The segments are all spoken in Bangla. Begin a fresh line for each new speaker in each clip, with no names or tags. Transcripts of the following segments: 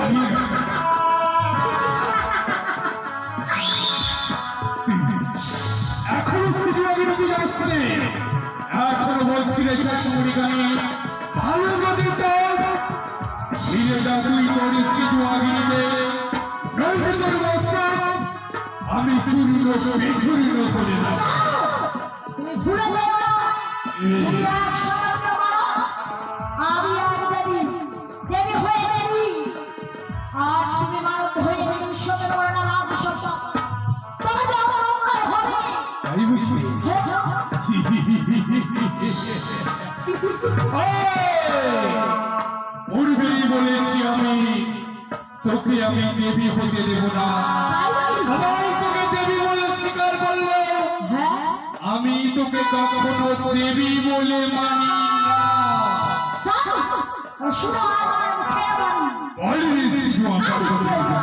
হারিয়ে গেছে। এখনো সিজুয়াগি রোগী যাচ্ছে, এখনো বলছিলে চাকমুড়িগানি ভালো যদি চাস ফিরে যা তুই তোর সিজুয়াগিরিতে, নইলে তোর মস্তক আমি চূর্ণ করে দেব।
তুমি ভুলে যাও না, তুমি এক সামান্য মানব, আমি এক দেবী, দেবী হয়ে দেবী। আজ তুমি মানব হয়ে দেবী সঙ্গে করে না লাভ সত্য, তবে যে আমার মঙ্গল হবে।
তাই বুঝি? পূর্বেই বলেছি আমি তোকে আমি দেবী হতে দেব না। সবাই তোকে দেবী বলে স্বীকার করলো, আমি তোকে কখনো দেবী বলে মানি না। বলি শুধু আমার কথা।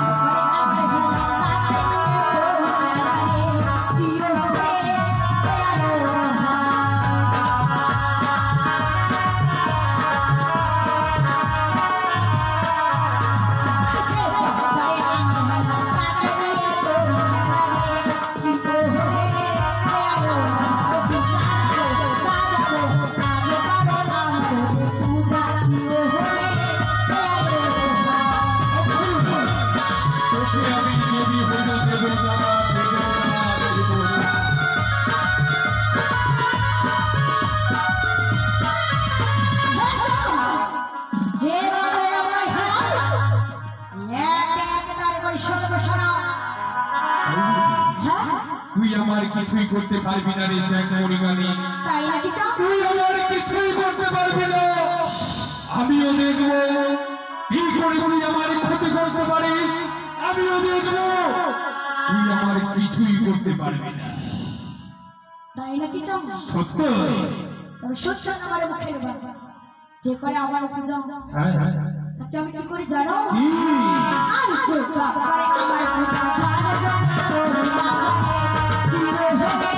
তুই আমার কিছুই করতে পারবি না রে চাকমুড়িগানি, তুই আমার কিছুই করতে পারবি না। আমিও দেখবো কি করে তুই আমার ক্ষতি করতে পারিস, আমিও দেখবো তুই আমার কিছুই করতে পারবি না।
তাই নাকি চাও?
সত্য?
তবে সত্য আমার মুখের বাবা যে করে আমার পূজা, তাকে আমি কি করি জানো? আমি যে করে আমার পূজা জানে জানে তোর বাবা কি হবে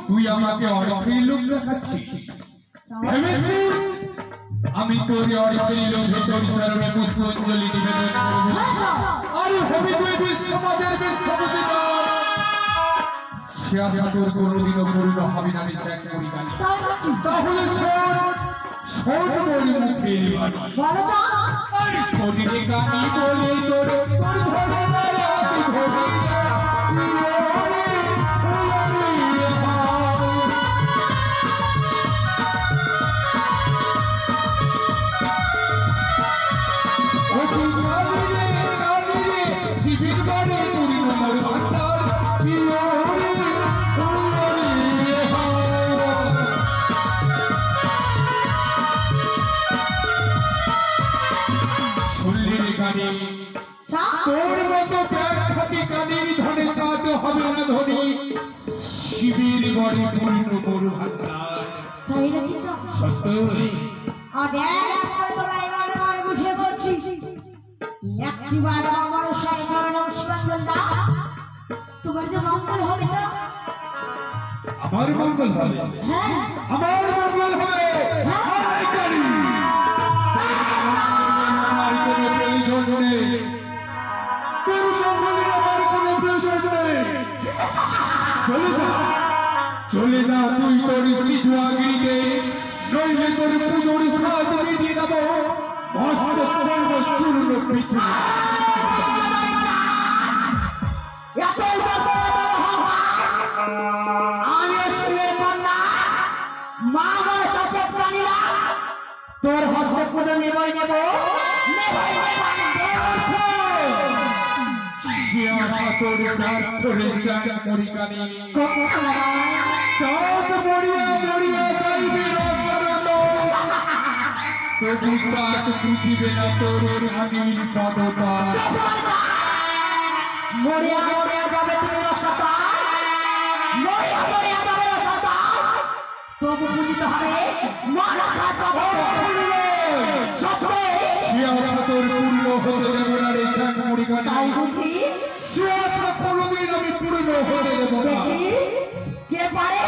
তুই আমাকে অর্থের লোভ দেখাচ্ছিস, ভেবেছিস আমি তোর অর্থের লোভে তোর চরণে পুষ্পাঞ্জলি নিবেদন করবো? আরে হবি তুই বিশ্বমাদের বিশ্বপতি না, সে আশা তোর কোনোদিনও পূর্ণ হবে না রে চাকমুড়িগানি। তাহলে শোন তোর মুখের বাণী, আরে শরীরে গানি বলে তোর ধরে না ধরে তোর মতো ব্যাখ্যাতি কানির ধনে চাঁদ হবে না ধনী, শিবির গড়ে পূর্ণ মোর ভান্ডার।
তাই নাকি চাও?
সত্য?
আজ একবার তোরা এবারে বারে বসে করছিস, একটিবার আমার সাথে চরণে পুষ্পাঞ্জল দাও, তোমার যে মঙ্গল হবে চাও।
আমার মঙ্গল হবে?
হ্যাঁ
আমার মঙ্গল হবে। আমার কোনো প্রয়োজন নেই, তোর মঙ্গলের আমার কোনো প্রয়োজন নেই। চলে যা তুই তোর সিজুয়াগিরিতে, নইলে তোর পুজোর স্বাদ মিটিয়ে দেব মস্তক করব চূর্ণ পিছনে।
আমি আসলে কন্যা মা আমার সাথে প্রাণীরা তোর হস্তে পুজো নেবই নেব,
সে আশা তোর ব্যর্থ রে চাকমুড়িগানি। চাঁদ মরিয়া মরিয়া যাইবি রসরত, তবু চাঁদ বুঝিবে না তোর রানীর পদপা।
মরিয়া মরিয়া যাবে তুমি রসাতা, মরিয়া মরিয়া যাবে রসাতা, তবু বুঝতে হবে মনসার কথা। সত্যি
সে আশা তোর পূর্ণ হতে দেব না রে চাকমুড়ি
তাই
কানাই।
বুঝি
সে আশা কোনোদিন আমি পূর্ণ হতে দেব না।
দেখি কে পারে